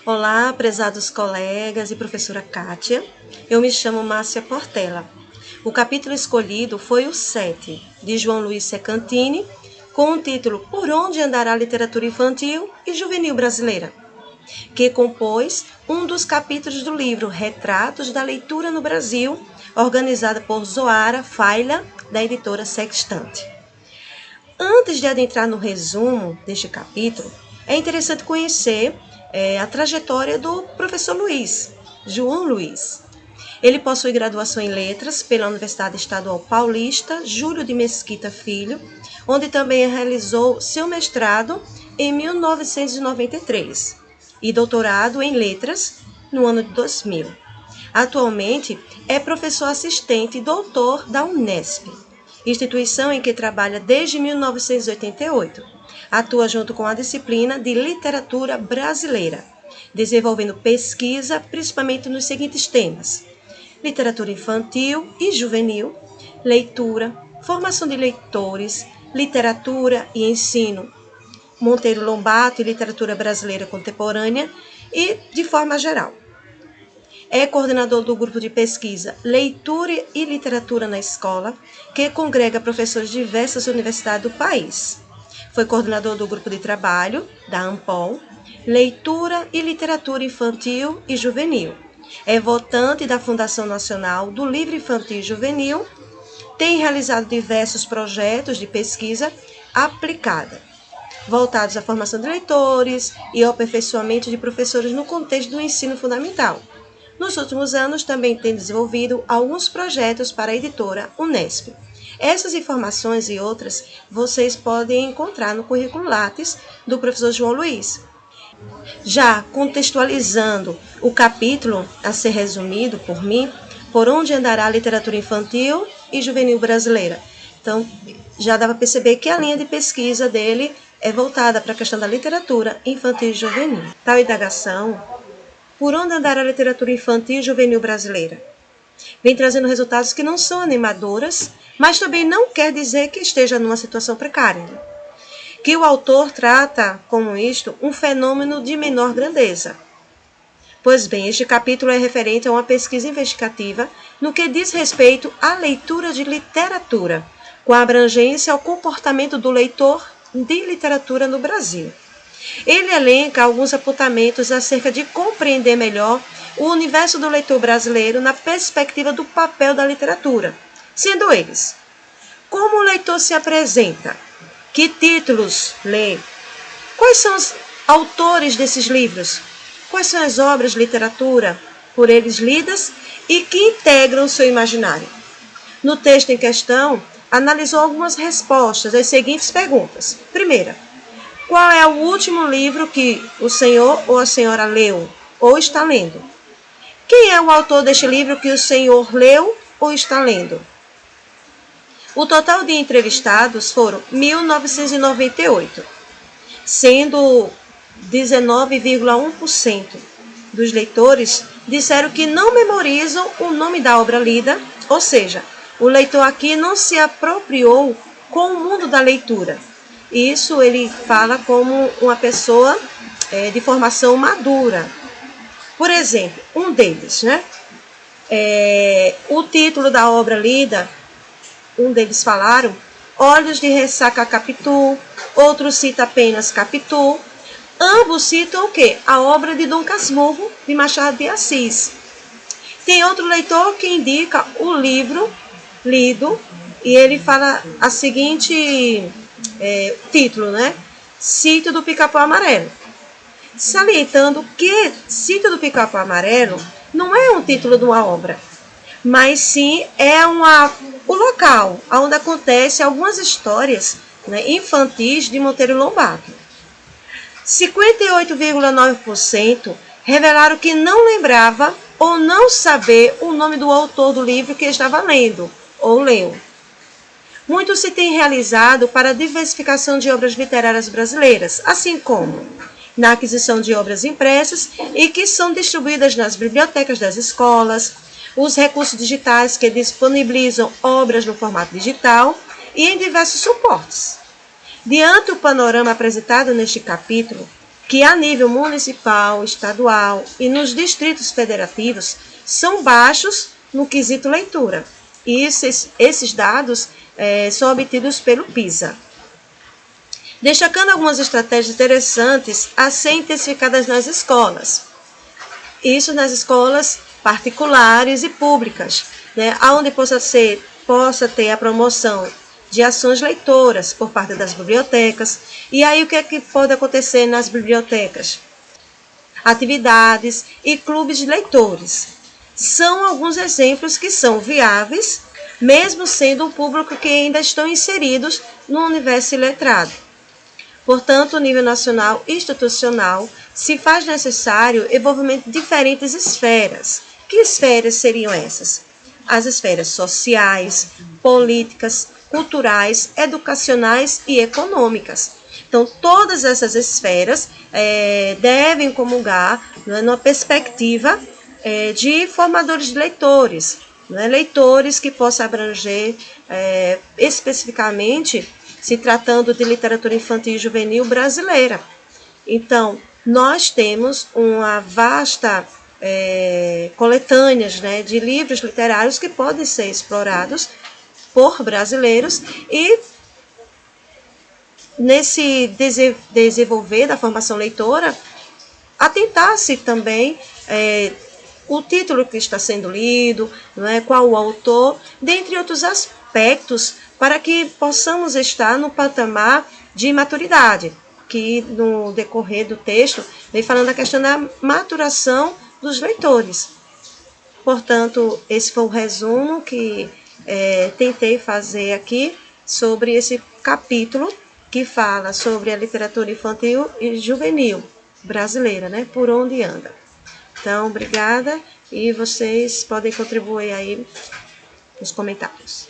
Olá, prezados colegas e professora Kátia. Eu me chamo Márcia Portela. O capítulo escolhido foi o 7, de João Luiz Secantini, com o título Por onde andará a literatura infantil e juvenil brasileira, que compôs um dos capítulos do livro Retratos da Leitura no Brasil, organizada por Zoara Faila, da editora Sextante. Antes de adentrar no resumo deste capítulo, é interessante conhecer a trajetória do professor Luiz, João Luiz. Ele possui graduação em Letras pela Universidade Estadual Paulista Júlio de Mesquita Filho, onde também realizou seu mestrado em 1993 e doutorado em Letras no ano de 2000. Atualmente é professor assistente e doutor da Unesp, instituição em que trabalha desde 1988. Atua junto com a disciplina de Literatura Brasileira, desenvolvendo pesquisa principalmente nos seguintes temas: literatura infantil e juvenil, leitura, formação de leitores, literatura e ensino, Monteiro Lobato e literatura brasileira contemporânea e de forma geral. É coordenador do grupo de pesquisa Leitura e Literatura na Escola, que congrega professores de diversas universidades do país. Foi coordenador do grupo de trabalho da ANPOL, Leitura e Literatura Infantil e Juvenil. É votante da Fundação Nacional do Livro Infantil e Juvenil. Tem realizado diversos projetos de pesquisa aplicada, voltados à formação de leitores e ao aperfeiçoamento de professores no contexto do ensino fundamental. Nos últimos anos, também tem desenvolvido alguns projetos para a editora Unesp. Essas informações e outras vocês podem encontrar no currículo Lattes do professor João Luiz. Já contextualizando o capítulo a ser resumido por mim, Por onde andará a literatura infantil e juvenil brasileira. Então, já dá para perceber que a linha de pesquisa dele é voltada para a questão da literatura infantil e juvenil. Tal indagação, por onde andará a literatura infantil e juvenil brasileira? Vem trazendo resultados que não são animadoras, mas também não quer dizer que esteja numa situação precária. Que o autor trata, como isto, um fenômeno de menor grandeza. Pois bem, este capítulo é referente a uma pesquisa investigativa no que diz respeito à leitura de literatura, com abrangência ao comportamento do leitor de literatura no Brasil. Ele elenca alguns apontamentos acerca de compreender melhor o universo do leitor brasileiro na perspectiva do papel da literatura, sendo eles: como o leitor se apresenta, que títulos lê, quais são os autores desses livros, quais são as obras de literatura por eles lidas e que integram o seu imaginário. No texto em questão, analisou algumas respostas às seguintes perguntas. Primeira: qual é o último livro que o senhor ou a senhora leu ou está lendo? Quem é o autor deste livro que o senhor leu ou está lendo? O total de entrevistados foram 1.998, sendo 19,1% dos leitores disseram que não memorizam o nome da obra lida, ou seja, o leitor aqui não se apropriou com o mundo da leitura. Isso ele fala como uma pessoa de formação madura. Por exemplo, um deles, o título da obra lida, um deles falaram Olhos de Ressaca Capitu, outro cita apenas Capitu. Ambos citam o quê? A obra de Dom Casmurro, de Machado de Assis. Tem outro leitor que indica o livro lido e ele fala a seguinte título, Sítio do Pica-Pau Amarelo. Salientando que Sítio do Pica-Pau Amarelo não é um título de uma obra, mas sim é o local onde acontecem algumas histórias infantis de Monteiro Lobato. 58,9% revelaram que não lembrava ou não saber o nome do autor do livro que estava lendo ou leu. Muito se tem realizado para a diversificação de obras literárias brasileiras, assim como na aquisição de obras impressas e que são distribuídas nas bibliotecas das escolas, os recursos digitais que disponibilizam obras no formato digital e em diversos suportes. Diante do panorama apresentado neste capítulo, que a nível municipal, estadual e nos distritos federativos são baixos no quesito leitura. E esses dados são obtidos pelo PISA. Destacando algumas estratégias interessantes a serem intensificadas nas escolas. Isso nas escolas particulares e públicas, né, onde possa ter a promoção de ações leitoras por parte das bibliotecas. E aí o que é que pode acontecer nas bibliotecas? Atividades e clubes de leitores. São alguns exemplos que são viáveis, mesmo sendo um público que ainda estão inseridos no universo iletrado. Portanto, no nível nacional e institucional, se faz necessário o envolvimento de diferentes esferas. Que esferas seriam essas? As esferas sociais, políticas, culturais, educacionais e econômicas. Então, todas essas esferas devem comungar, né, numa perspectiva de formadores de leitores, né, leitores que possam abranger especificamente se tratando de literatura infantil e juvenil brasileira. Então, nós temos uma vasta coletâneas, né, de livros literários que podem ser explorados por brasileiros e nesse desenvolver da formação leitora, atentar-se também o título que está sendo lido, não é, qual o autor, dentre outros aspectos, para que possamos estar no patamar de maturidade, que no decorrer do texto vem falando da questão da maturação dos leitores. Portanto, esse foi o resumo que tentei fazer aqui sobre esse capítulo que fala sobre a literatura infantil e juvenil brasileira, né? Por onde anda. Então, obrigada e vocês podem contribuir aí nos comentários.